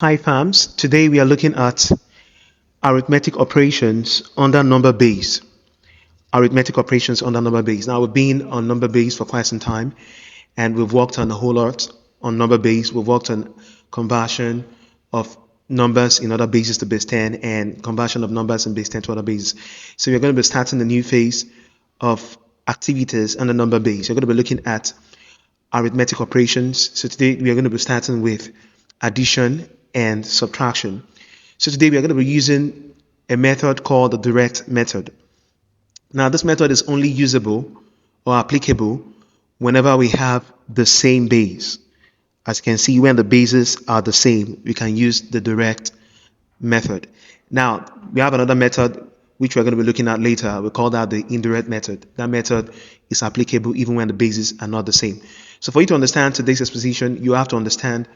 Hi fams, today we are looking at arithmetic operations under number base. Arithmetic operations under number base. Now we've been on number base for quite some time and we've worked on a whole lot on number base. We've worked on conversion of numbers in other bases to base 10 and conversion of numbers in base 10 to other bases. So we're going to be starting a new phase of activities under number base. You're going to be looking at arithmetic operations. So today we are going to be starting with addition and subtraction. So today we are going to be using a method called the direct method. Now this method is only usable or applicable whenever we have the same base. As you can see, when the bases are the same, we can use the direct method. Now we have another method which we're going to be looking at later. We call that the indirect method. That method is applicable even when the bases are not the same. So for you to understand today's exposition, you have to understand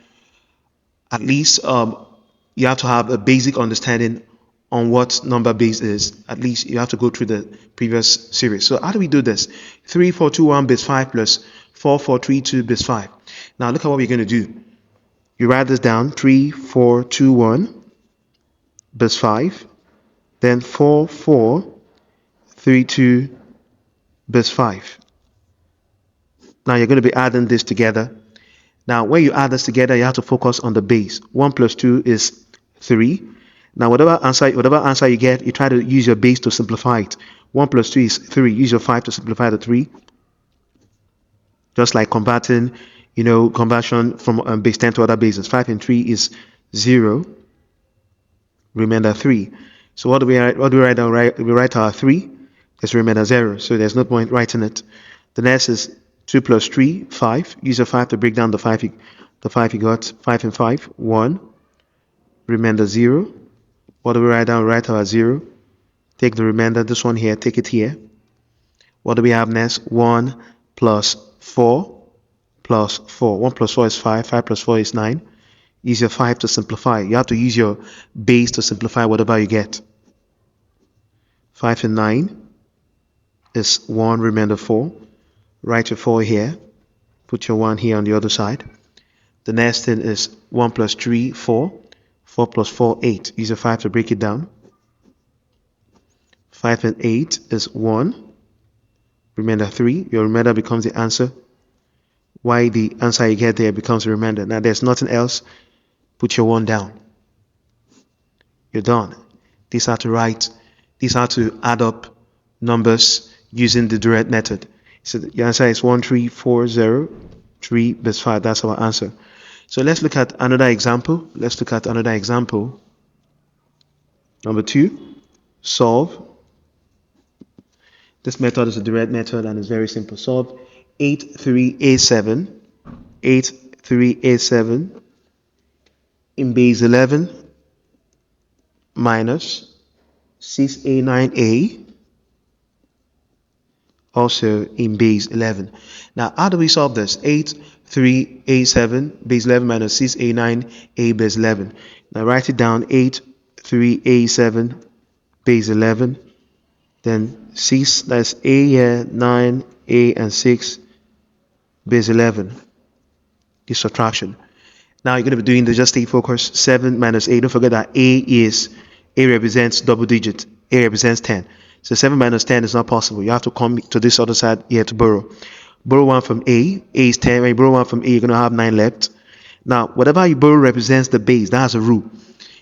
at least you have to have a basic understanding on what number base is. At least you have to go through the previous series. So how do we do this? 3, 4, 2, 1 base 5 plus 4, 4, 3, 2 base 5. Now look at what we're going to do. You write this down, 3, 4, 2, 1 base 5. Then 4, 4, 3, 2 base 5. Now you're going to be adding this together. Now when you add this together, you have to focus on the base. 1 plus 2 is 3. Now whatever answer you get, you try to use your base to simplify it. 1 plus 2 is 3. Use your 5 to simplify the 3. Just like conversion from base 10 to other bases. 5 and 3 is 0. Remainder 3. So what do we write? We write our 3 as remainder 0. So there's no point writing it. The next is 2 plus 3, 5. Use your 5 to break down the 5 you got. 5 and 5, 1. Remainder 0. What do we write down? We write our 0. Take the remainder, this one here, take it here. What do we have next? 1 plus 4 plus 4. 1 plus 4 is 5. 5 plus 4 is 9. Use your 5 to simplify. You have to use your base to simplify whatever you get. 5 and 9 is 1, remainder 4. Write your 4 here. Put your 1 here on the other side. The next thing is 1 plus 3, 4. 4 plus 4, 8. Use your 5 to break it down. 5 and 8 is 1. Remainder 3. Your remainder becomes the answer. Why the answer you get there becomes a remainder. Now there's nothing else. Put your 1 down. You're done. These are to add up numbers using the direct method. So the answer is 1340 base 5. That's our answer. So let's look at another example. Number 2, solve. This method is a direct method and it's very simple. Solve 8387 in base 11 minus 6A9A also in base 11. Now how do we solve this? 8387 base 11 minus 6A9A base 11. Now write it down. 8387 base 11, then 6, that's A here, 9A and 6 base 11. This subtraction. Now you're going to be doing the just stay focused. 7 minus 8. Don't forget that A represents double digit. A represents 10. So 7 minus 10 is not possible. You have to come to this other side here to borrow. Borrow 1 from A. A is 10. When you borrow 1 from A, you're going to have 9 left. Now, whatever you borrow represents the base. That's a rule.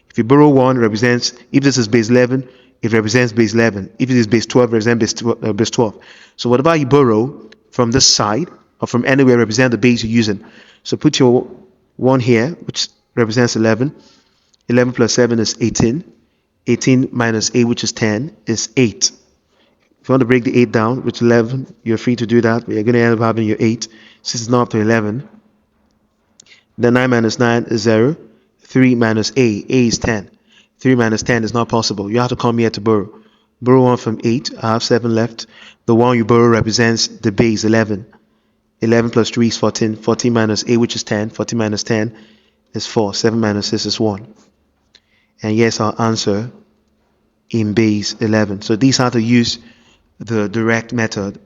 If you borrow 1, represents, if this is base 11, it represents base 11. If it is base 12, it represents base 12. So whatever you borrow from this side or from anywhere represents the base you're using. So put your 1 here, which represents 11. 11 plus 7 is 18. 18 minus 8, which is 10, is 8. If you want to break the 8 down, which is 11, you're free to do that, but you're going to end up having your 8. Since it's not up to 11. Then 9 minus 9 is 0. 3 minus A. A is 10. 3 minus 10 is not possible. You have to come here to borrow. Borrow 1 from 8. I have 7 left. The 1 you borrow represents the base, 11. 11 plus 3 is 14. 14 minus 8, which is 10. 14 minus 10 is 4. 7 minus 6 is 1. And yes, our answer in base 11. So these are to use the direct method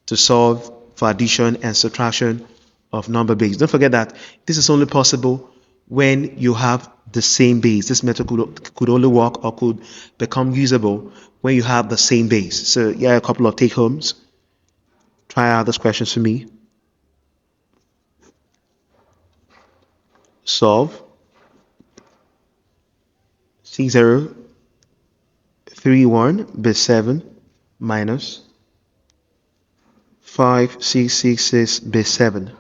to solve for addition and subtraction of number base. Don't forget that this is only possible when you have the same base. This method could only work or could become usable when you have the same base. So yeah, a couple of take homes. Try out these questions for me. Solve. 6031 base 7 minus 5666 base 7.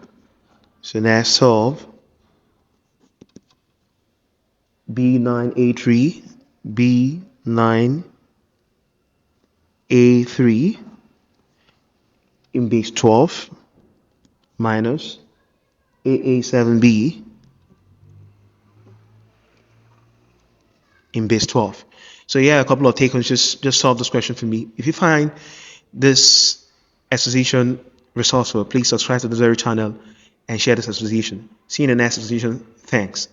So now solve B9A3 B9A3 in base 12 minus AA7B in base 12. So yeah, a couple of take-homes. Just solve this question for me. If you find this exercise resourceful, please subscribe to this very channel and share this exercise. See you in the next exercise. Thanks.